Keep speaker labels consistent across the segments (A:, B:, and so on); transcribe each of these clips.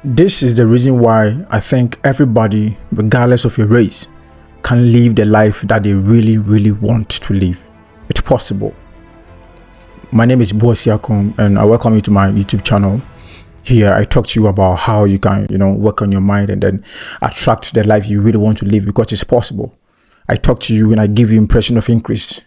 A: This is the reason why I think everybody, regardless of your race, can live the life that they really, really want to live. It's possible. My name is Boss Yakum, and I welcome you to my YouTube channel. Here, I talk to you about how you can, work on your mind and then attract the life you really want to live, because it's possible. I talk to you and I give you impression of increase,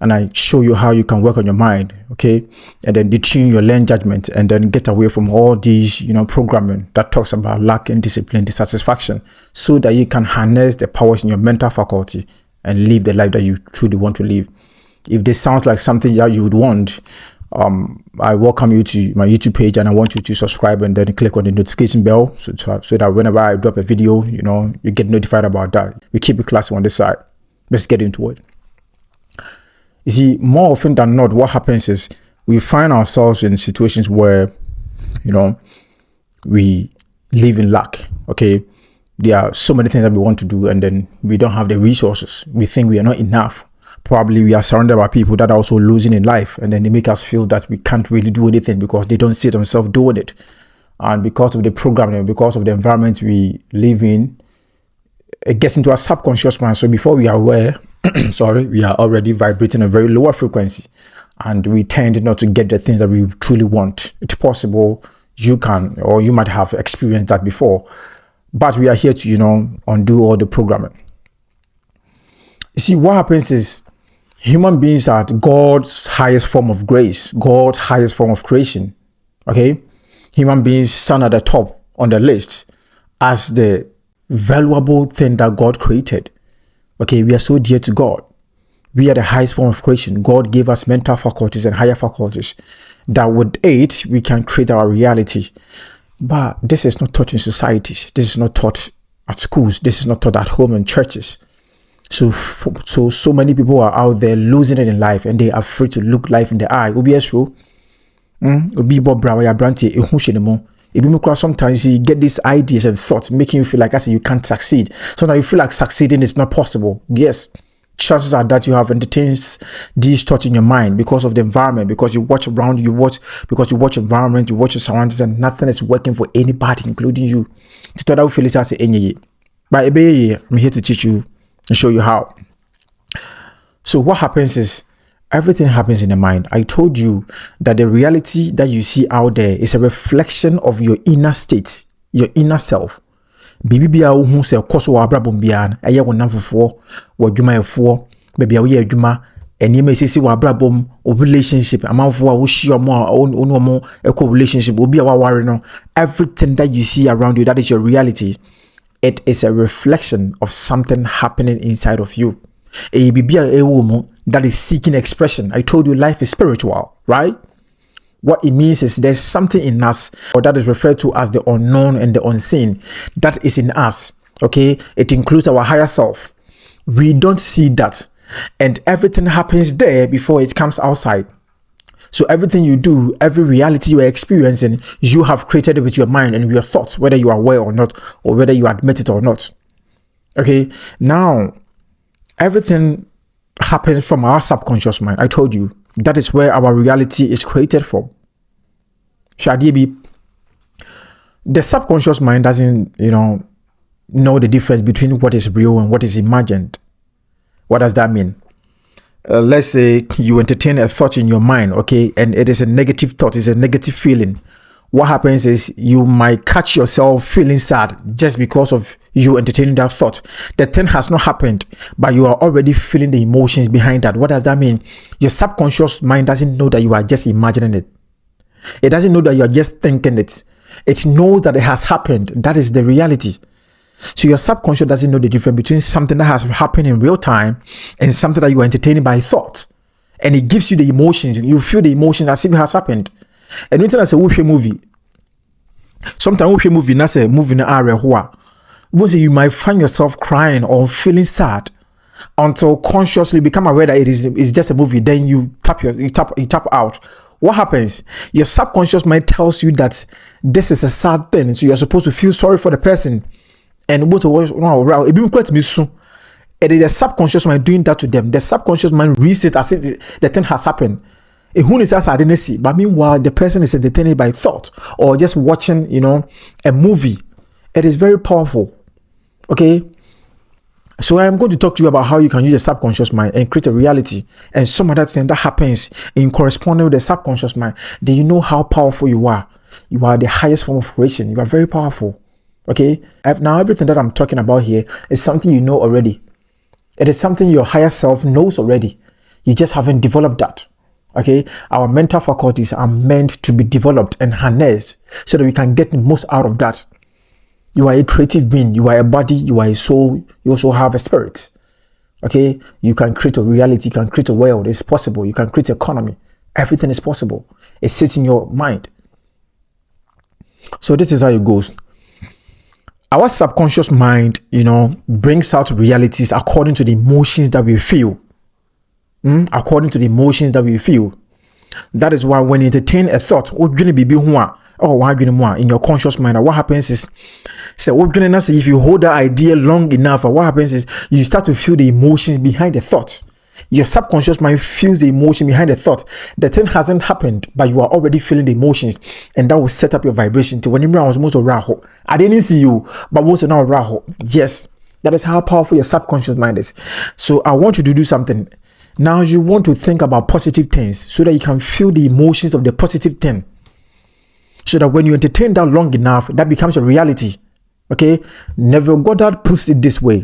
A: and I show you how you can work on your mind, okay? And then detune your learned judgment, and then get away from all these, programming that talks about lack and discipline, dissatisfaction, so that you can harness the powers in your mental faculty and live the life that you truly want to live. If this sounds like something that you would want, I welcome you to my YouTube page, and I want you to subscribe and then click on the notification bell so that whenever I drop a video, you get notified about that. We keep it classy on this side. Let's get into it. You see, more often than not, what happens is we find ourselves in situations where, we live in lack, okay? There are so many things that we want to do, and then we don't have the resources. We think we are not enough. Probably we are surrounded by people that are also losing in life, and then they make us feel that we can't really do anything because they don't see themselves doing it. And because of the programming, because of the environment we live in, it gets into our subconscious mind. So before we are aware, we are already vibrating a very lower frequency, and we tend not to get the things that we truly want. It's possible you can, or you might have experienced that before, but we are here to, undo all the programming. You see, what happens is human beings are God's highest form of grace, God's highest form of creation, okay? Human beings stand at the top on the list as the valuable thing that God created. Okay, we are so dear to God. We are the highest form of creation. God gave us mental faculties and higher faculties that with aid, we can create our reality. But this is not taught in societies. This is not taught at schools. This is not taught at home and churches. So many people are out there losing it in life, and they are afraid to look life in the eye. Sometimes you get these ideas and thoughts making you feel like you can't succeed. Sometimes you feel like succeeding is not possible. Yes, chances are that you have entertained these thoughts in your mind because of the environment, because you watch around, because you watch environment, you watch your surroundings, and nothing is working for anybody, including you. But I'm here to teach you and show you how. So what happens is, everything happens in the mind. I told you that the reality that you see out there is a reflection of your inner state, your inner self. Bibi bia wo se koso wa brabom bia eye wonam fofo wo dwuma efo bia wo ye adwuma enima esisi wa brabom o relationship amanfo a wo hia mo a onu mo eco relationship obi a wa ware no, everything that you see around you, that is your reality. It is a reflection of something happening inside of you. That is seeking expression. I told you life is spiritual, right? What it means is there's something in us, or that is referred to as the unknown and the unseen, that is in us, okay? It includes our higher self. We don't see that, and everything happens there before it comes outside. So everything you do, every reality you are experiencing, you have created it with your mind and your thoughts, whether you are aware or not, or whether you admit it or not. Okay, now everything happens from our subconscious mind. I told you that is where our reality is created from. Shadibi, the subconscious mind doesn't, know the difference between what is real and what is imagined. What does that mean? Let's say you entertain a thought in your mind, okay, and it is a negative thought, it's a negative feeling. What happens is you might catch yourself feeling sad just because of you entertaining that thought. The thing has not happened, but you are already feeling the emotions behind that. What does that mean? Your subconscious mind doesn't know that you are just imagining it. It doesn't know that you are just thinking it. It knows that it has happened. That is the reality. So your subconscious doesn't know the difference between something that has happened in real time and something that you are entertaining by thought. And it gives you the emotions. You feel the emotions as if it has happened. And when I say movie, sometimes movie, that's a movie in the area where you might find yourself crying or feeling sad until consciously become aware that it's just a movie. Then you tap out. What happens? Your subconscious mind tells you that this is a sad thing, so you're supposed to feel sorry for the person. And what it is the subconscious mind doing that to them. The subconscious mind reads it as if the thing has happened. who is as identity, but meanwhile the person is entertained by thought or just watching, a movie. It is very powerful. Okay. So I am going to talk to you about how you can use the subconscious mind and create a reality and some other thing that happens in corresponding with the subconscious mind. Do you know how powerful you are? You are the highest form of creation. You are very powerful. Okay. Now everything that I'm talking about here is something you know already. It is something your higher self knows already. You just haven't developed that. Okay. Our mental faculties are meant to be developed and harnessed so that we can get the most out of that. You are a creative being. You are a body. You are a soul. You also have a spirit. Okay. You can create a reality. You can create a world. It's possible. You can create an economy. Everything is possible. It sits in your mind. So this is how it goes. Our subconscious mind, brings out realities according to the emotions that we feel. According to the emotions that we feel. That is why when you entertain a thought, in your conscious mind, what happens is, if you hold that idea long enough, what happens is you start to feel the emotions behind the thought. Your subconscious mind feels the emotion behind the thought. The thing hasn't happened, but you are already feeling the emotions, and that will set up your vibration. To when you was most of raho, I didn't see you, but most of now raho. Yes, that is how powerful your subconscious mind is. So I want you to do something. Now you want to think about positive things so that you can feel the emotions of the positive thing. So that when you entertain that long enough, that becomes a reality. Okay? Neville Goddard puts it this way.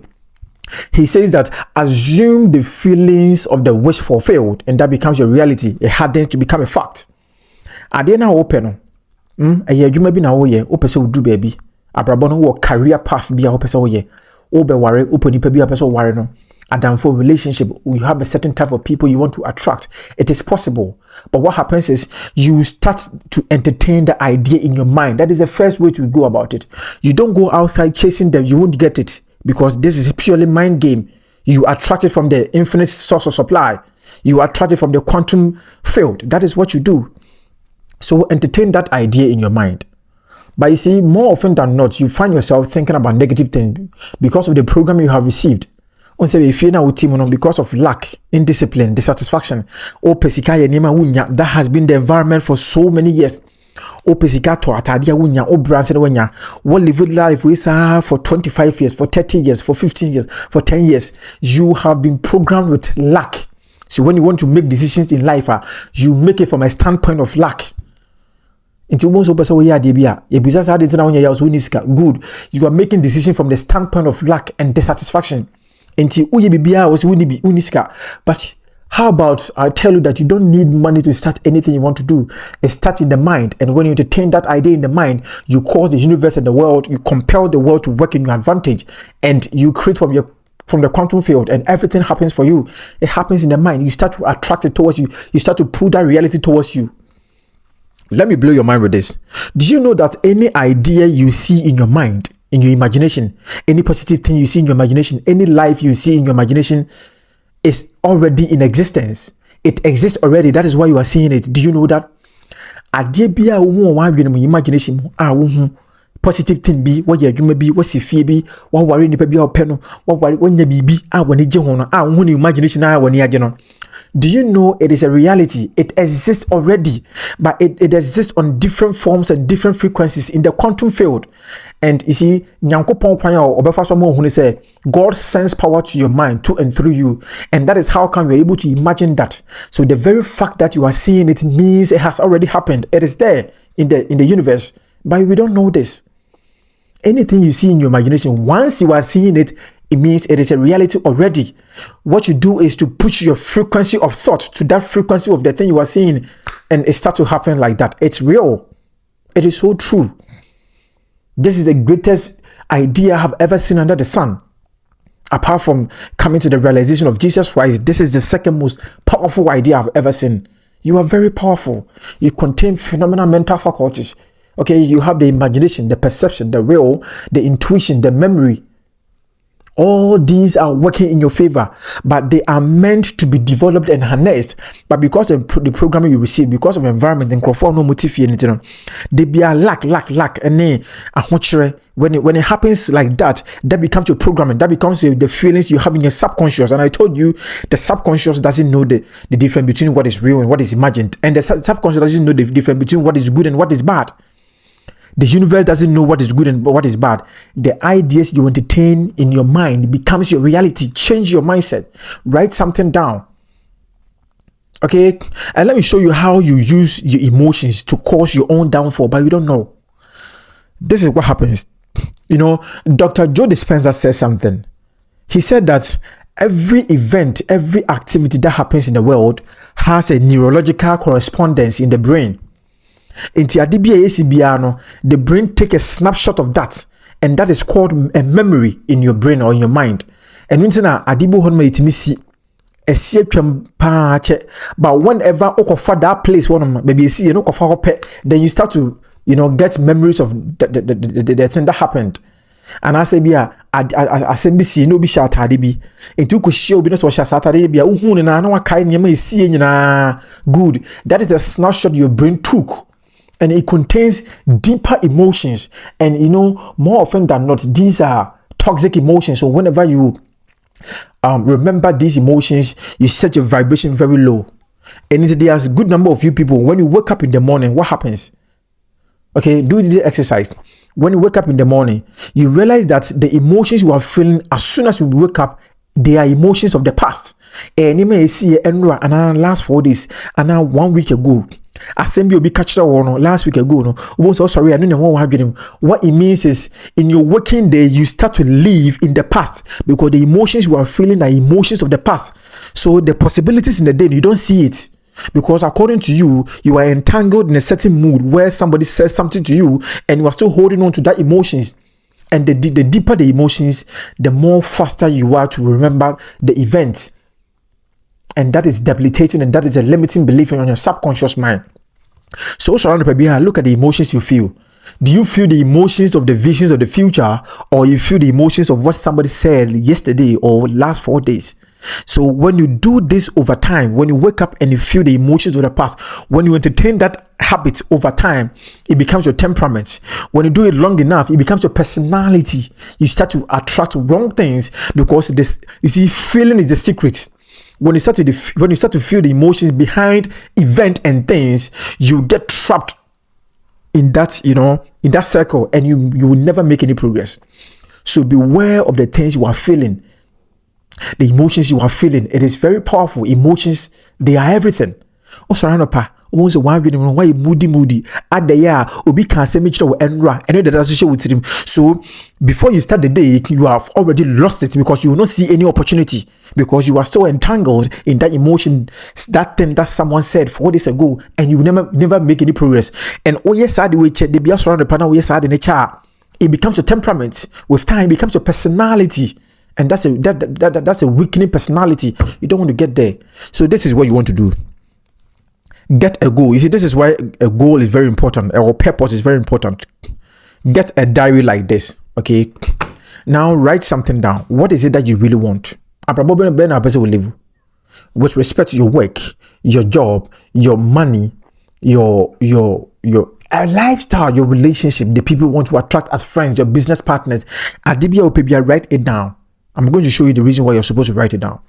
A: He says that assume the feelings of the wish fulfilled, and that becomes your reality. It hardens to become a fact. Adena open. You may be now ye, open so do baby. Abrabono wo career path be a open so ye. Obe worry, open ni be a person worry no. Adam for relationship, you have a certain type of people you want to attract. It is possible. But what happens is you start to entertain the idea in your mind. That is the first way to go about it. You don't go outside chasing them. You won't get it because this is a purely mind game. You attract it from the infinite source of supply. You attract it from the quantum field. That is what you do. So entertain that idea in your mind. But you see, more often than not, you find yourself thinking about negative things because of the program you have received. Because of lack, indiscipline, dissatisfaction, that has been the environment for so many years. What live life we for 25 years, for 30 years, for 15 years, for 10 years. You have been programmed with lack. So when you want to make decisions in life, you make it from a standpoint of lack. Good. You are making decisions from the standpoint of lack and dissatisfaction. But how about I tell you that you don't need money to start anything you want to do. It starts in the mind, and when you entertain that idea in the mind, you cause the universe and the world, you compel the world to work in your advantage, and you create from the quantum field, and everything happens for you. It happens in the mind. You start to attract it towards you. You start to pull that reality towards you. Let me blow your mind with this. Do you know that any idea you see in your mind, in your imagination, any positive thing you see in your imagination, any life you see in your imagination is already in existence. It exists already. That is why you are seeing it. Do you know that? Imagination, positive thing be what you may be, what's if be, what worry ni baby or pen, what worry when you be, when you imagination, when you do you know it is a reality? It exists already, but it exists on different forms and different frequencies in the quantum field. And you see, God sends power to your mind, to and through you. And that is how come you're able to imagine that. So the very fact that you are seeing it means it has already happened. It is there in the universe, but we don't know this. Anything you see in your imagination, once you are seeing it, it means it is a reality already. What you do is to push your frequency of thought to that frequency of the thing you are seeing, and it starts to happen like that. It's real. It is so true. This is the greatest idea I have ever seen under the sun. Apart from coming to the realization of Jesus Christ, this is the second most powerful idea I've ever seen. You are very powerful. You contain phenomenal mental faculties. Okay, you have the imagination, the perception, the will, the intuition, the memory. All these are working in your favor, but they are meant to be developed and harnessed. But because of the programming you receive, because of environment and no motive, they be a lack, and then when it happens like that, that becomes your programming. That becomes the feelings you have in your subconscious. And I told you, the subconscious doesn't know the difference between what is real and what is imagined, and the subconscious doesn't know the difference between what is good and what is bad. The universe doesn't know what is good and what is bad. The ideas you entertain in your mind becomes your reality. Change your mindset. Write something down. Okay? And let me show you how you use your emotions to cause your own downfall, but you don't know. This is what happens. Dr. Joe Dispenza said something. He said that every event, every activity that happens in the world has a neurological correspondence in the brain. The brain take a snapshot of that, and that is called a memory in your brain or in your mind. And when but whenever that place maybe then you start to get memories of the thing that happened. And I say I say BC no be shatade bi entu ko hie obi no so shatade bi uhun na wa kai nyama esi nyina good. That is the snapshot your brain took. And it contains deeper emotions. And more often than not, these are toxic emotions. So whenever you remember these emotions, you set your vibration very low. And there's a good number of you people, when you wake up in the morning, what happens? Okay, do this exercise. When you wake up in the morning, you realize that the emotions you are feeling as soon as you wake up, they are emotions of the past. And you may see and last 4 days, and now 1 week ago. Assembly will be catched last week ago. No, so sorry, I don't know what it means is in your working day, you start to live in the past because the emotions you are feeling are emotions of the past. So the possibilities in the day, you don't see it because according to you, you are entangled in a certain mood where somebody says something to you and you are still holding on to that emotions. And the deeper the emotions, the more faster you are to remember the event. And that is debilitating, and that is a limiting belief on your subconscious mind. So look at the emotions you feel. Do you feel the emotions of the visions of the future, or you feel the emotions of what somebody said yesterday or last 4 days? So when you do this over time, when you wake up and you feel the emotions of the past, when you entertain that habit over time, it becomes your temperament. When you do it long enough, it becomes your personality. You start to attract wrong things because feeling is the secret. When you start to feel the emotions behind event and things, you get trapped in that, in that circle, and you will never make any progress. So beware of the things you are feeling, the emotions you are feeling. It is very powerful. Emotions, they are everything. Why moody at the year obi can say me enra and that doesn't show with him. So before you start the day, you have already lost it because you will not see any opportunity because you are still entangled in that emotion, that thing that someone said 4 days ago, and you will never make any progress. And it becomes your temperament. With time, it becomes your personality. And that's a weakening personality. You don't want to get there. So this is what you want to do. Get a goal. You see, this is why a goal is very important. Or purpose is very important. Get a diary like this. Okay. Now write something down. What is it that you really want? With respect to your work, your job, your money, your lifestyle, your relationship, the people you want to attract as friends, your business partners. Write it down. I'm going to show you the reason why you're supposed to write it down.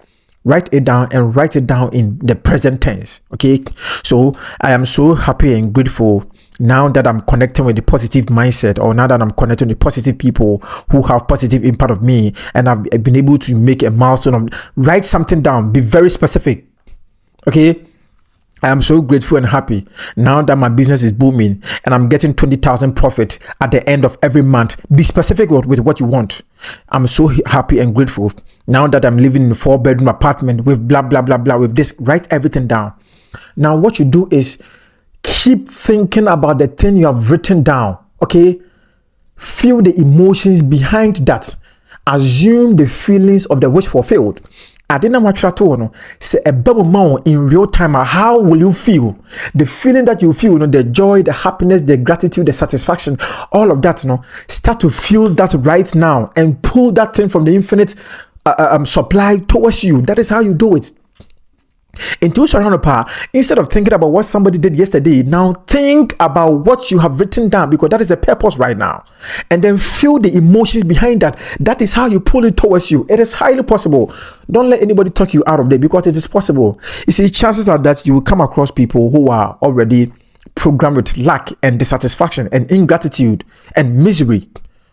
A: Write it down and write it down in the present tense. Okay. So I am so happy and grateful now that I'm connecting with the positive mindset, or now that I'm connecting with positive people who have positive impact of me, and I've been able to make a milestone. Write something down. Be very specific. Okay. I am so grateful and happy now that my business is booming and I'm getting 20,000 profit at the end of every month. Be specific with what you want. I'm so happy and grateful now that I'm living in a 4-bedroom apartment with blah, blah, blah, blah, with this. Write everything down. Now, what you do is keep thinking about the thing you have written down. Okay. Feel the emotions behind that. Assume the feelings of the wish fulfilled. Adina matrato no say a bubble in real time. How will you feel? The feeling that you feel, the joy, the happiness, the gratitude, the satisfaction, all of that, start to feel that right now and pull that thing from the infinite supply towards you. That is how you do it. Into instead of thinking about what somebody did yesterday, now think about what you have written down, because that is a purpose right now, and then feel the emotions behind that. That is how you pull it towards you. It is highly possible. Don't let anybody talk you out of it, because it is possible. You see, chances are that you will come across people who are already programmed with lack and dissatisfaction and ingratitude and misery.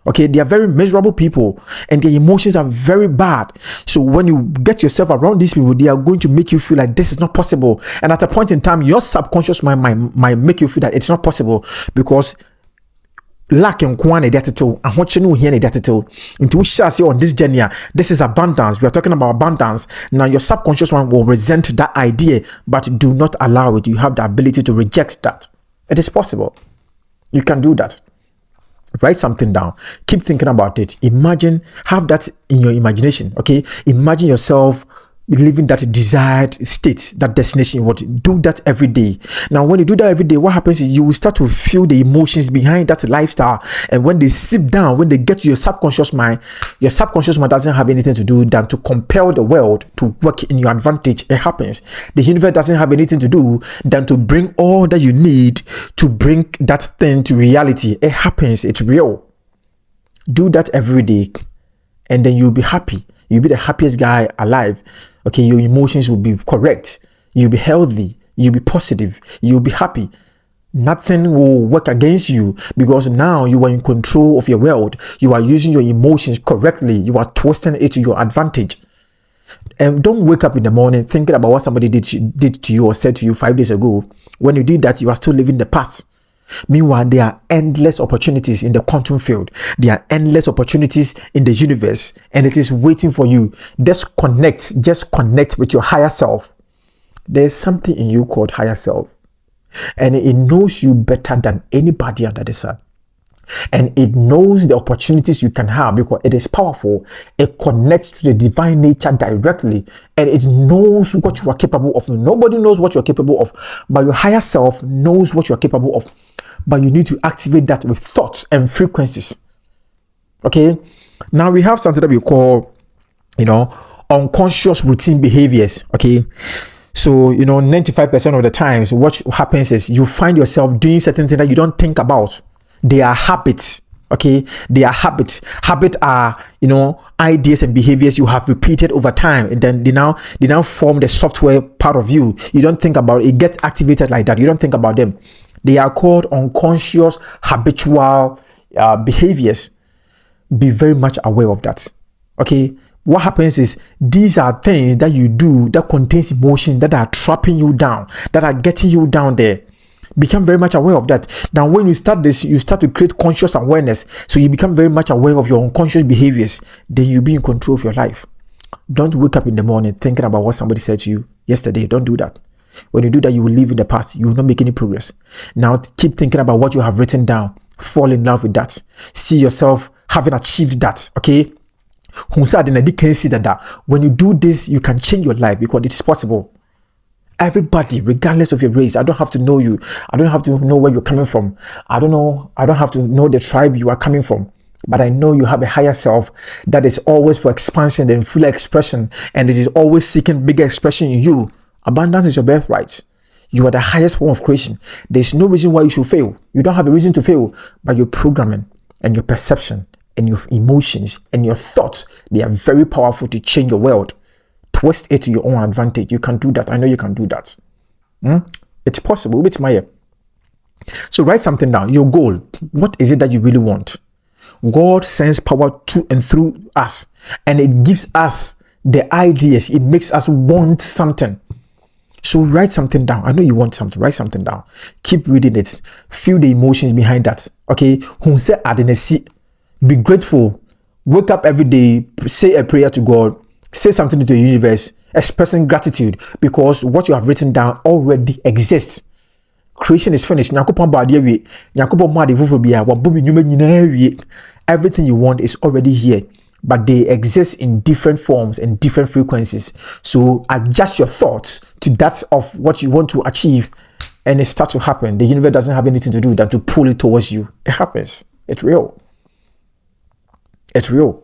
A: Okay, they are very miserable people and their emotions are very bad. So when you get yourself around these people, they are going to make you feel like this is not possible. And at a point in time, your subconscious mind might make you feel that it's not possible, because lack and quantity attitude and what you know here attitude into which shall say on this journey, this is abundance. We are talking about abundance. Now your subconscious one will resent that idea, but do not allow it. You have the ability to reject that. It is possible. You can do that. Write something down. Keep thinking about it. Imagine, have that in your imagination. Okay, imagine yourself living that desired state, that destination. What do that every day. Now, when you do that every day, what happens is you will start to feel the emotions behind that lifestyle. And when they sip down, when they get to your subconscious mind doesn't have anything to do than to compel the world to work in your advantage. It happens. The universe doesn't have anything to do than to bring all that you need to bring that thing to reality. It happens. It's real. Do that every day, and then you'll be happy. You'll be the happiest guy alive. Okay, your emotions will be correct. You'll be healthy. You'll be positive. You'll be happy. Nothing will work against you, because now you are in control of your world. You are using your emotions correctly. You are twisting it to your advantage. And don't wake up in the morning thinking about what somebody did to you or said to you 5 days ago. When you did that, you are still living the past. Meanwhile, there are endless opportunities in the quantum field. There are endless opportunities in the universe, and it is waiting for you. Just connect with your higher self. There's something in you called higher self, and it knows you better than anybody under the sun. And it knows the opportunities you can have because it is powerful. It connects to the divine nature directly, and it knows what you are capable of. Nobody knows what you are capable of, but your higher self knows what you are capable of. But you need to activate that with thoughts and frequencies. Okay, now we have something that we call, unconscious routine behaviors. Okay, so 95% of the times what happens is you find yourself doing certain things that you don't think about. They are habits. Okay, they are habits. Habits are ideas and behaviors you have repeated over time, and then they now form the software part of you. You don't think about it. It gets activated like that. You don't think about them. They are called unconscious habitual behaviors. Be very much aware of that. Okay, what happens is these are things that you do that contains emotions that are trapping you down, that are getting you down there. Become very much aware of that. Now, when you start this, you start to create conscious awareness. So you become very much aware of your unconscious behaviors. Then you'll be in control of your life. Don't wake up in the morning thinking about what somebody said to you yesterday. Don't do that. When you do that, you will live in the past. You will not make any progress. Now, keep thinking about what you have written down. Fall in love with that. See yourself having achieved that. Okay? When you do this, you can change your life because it is possible. Everybody, regardless of your race, I don't have to know you. I don't have to know where you're coming from. I don't have to know the tribe you are coming from. But I know you have a higher self that is always for expansion and full expression, and it is always seeking bigger expression in you. Abundance is your birthright. You are the highest form of creation. There's no reason why you should fail. You don't have a reason to fail, but your programming and your perception and your emotions and your thoughts, they are very powerful to change your world. Twist it to your own advantage. You can do that. I know you can do that. It's possible. It's my. So write something down. Your goal. What is it that you really want? God sends power to and through us, and it gives us the ideas. It makes us want something. So write something down. I know you want something. Write something down. Keep reading it. Feel the emotions behind that. Okay. Be grateful. Wake up every day. Say a prayer to God. Say something to the universe, expressing gratitude because what you have written down already exists. Creation is finished. Everything you want is already here. but they exist in different forms and different frequencies. So adjust your thoughts to that of what you want to achieve, and it starts to happen. The universe doesn't have anything to do than to pull it towards you. It happens. It's real. It's real.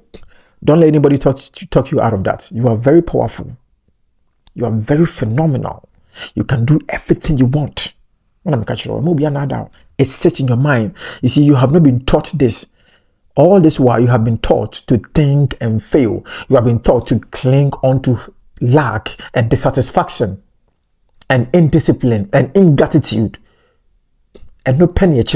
A: Don't let anybody talk you out of that. You are very powerful. You are very phenomenal. You can do everything you want. It sits in your mind. You see, you have not been taught this. All this while, you have been taught to think and fail. You have been taught to cling onto lack and dissatisfaction and indiscipline and ingratitude. And no penny and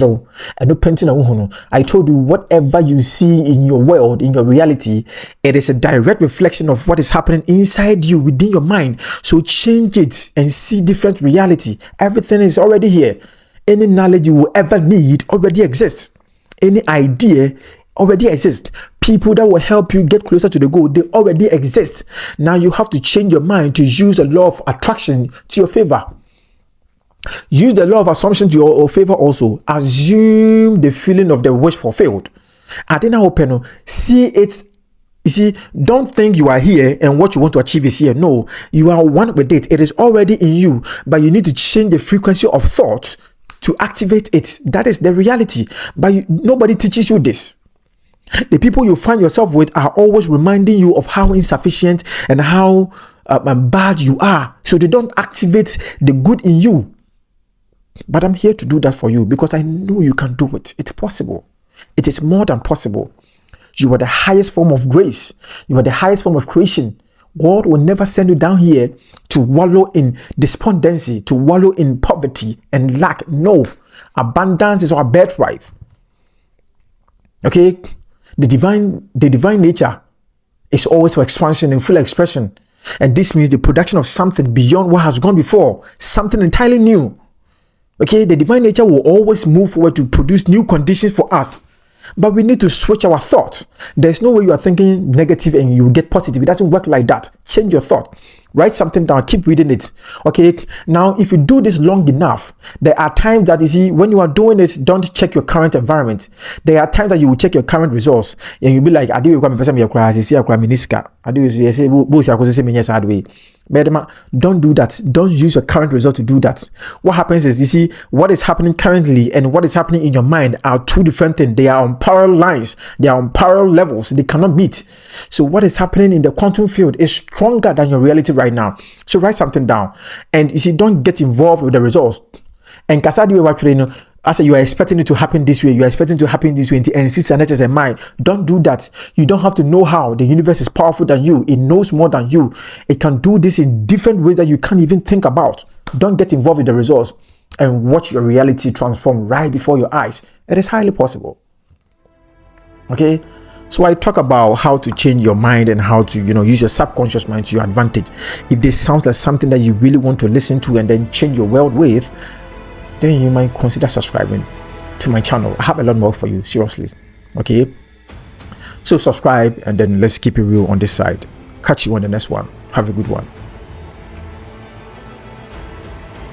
A: no penny. I told you, whatever you see in your world, in your reality, it is a direct reflection of what is happening inside you, within your mind. So change it and see different reality. Everything is already here. Any knowledge you will ever need already exists. Any idea already exists. People that will help you get closer to the goal, they already exist. Now you have to change your mind to use the law of attraction to your favor. Use the law of assumption to your favor also. Assume the feeling of the wish fulfilled. I didn't open. See it. You see, don't think you are here and what you want to achieve is here. No, you are one with it. It is already in you, but you need to change the frequency of thought to activate it. That is the reality. But nobody teaches you this. The people you find yourself with are always reminding you of how insufficient and how bad you are. So they don't activate the good in you. But I'm here to do that for you because I know you can do it. It's possible. It is more than possible. You are the highest form of grace. You are the highest form of creation. God will never send you down here to wallow in despondency, to wallow in poverty and lack. No. Abundance is our birthright. Okay? The divine nature is always for expansion and full expression. And this means the production of something beyond what has gone before. Something entirely new. Okay, the divine nature will always move forward to produce new conditions for us. But we need to switch our thoughts. There's no way you are thinking negative and you get positive. It doesn't work like that. Change your thought. Write something down. Keep reading it. Okay, now if you do this long enough, there are times that you see when you are doing it, don't check your current environment. There are times that you will check your current results and you'll be like, I do don't do that. Don't use your current result to do that. What happens is, you see, what is happening currently and what is happening in your mind are two different things. They are on parallel lines. They are on parallel levels. They cannot meet. So what is happening in the quantum field is stronger than your reality right now. So write something down. And you see, don't get involved with the results. And as you are expecting it to happen this way, you are expecting to happen this way, and see sanity and mind. Don't do that. You don't have to know how. The universe is powerful than you. It knows more than you. It can do this in different ways that you can't even think about. Don't get involved with the results and watch your reality transform right before your eyes. It is highly possible. Okay? So I talk about how to change your mind and how to, use your subconscious mind to your advantage. If this sounds like something that you really want to listen to and then change your world with, then you might consider subscribing to my channel. I have a lot more for you, seriously. Okay? So subscribe and then let's keep it real on this side. Catch you on the next one. Have a good one.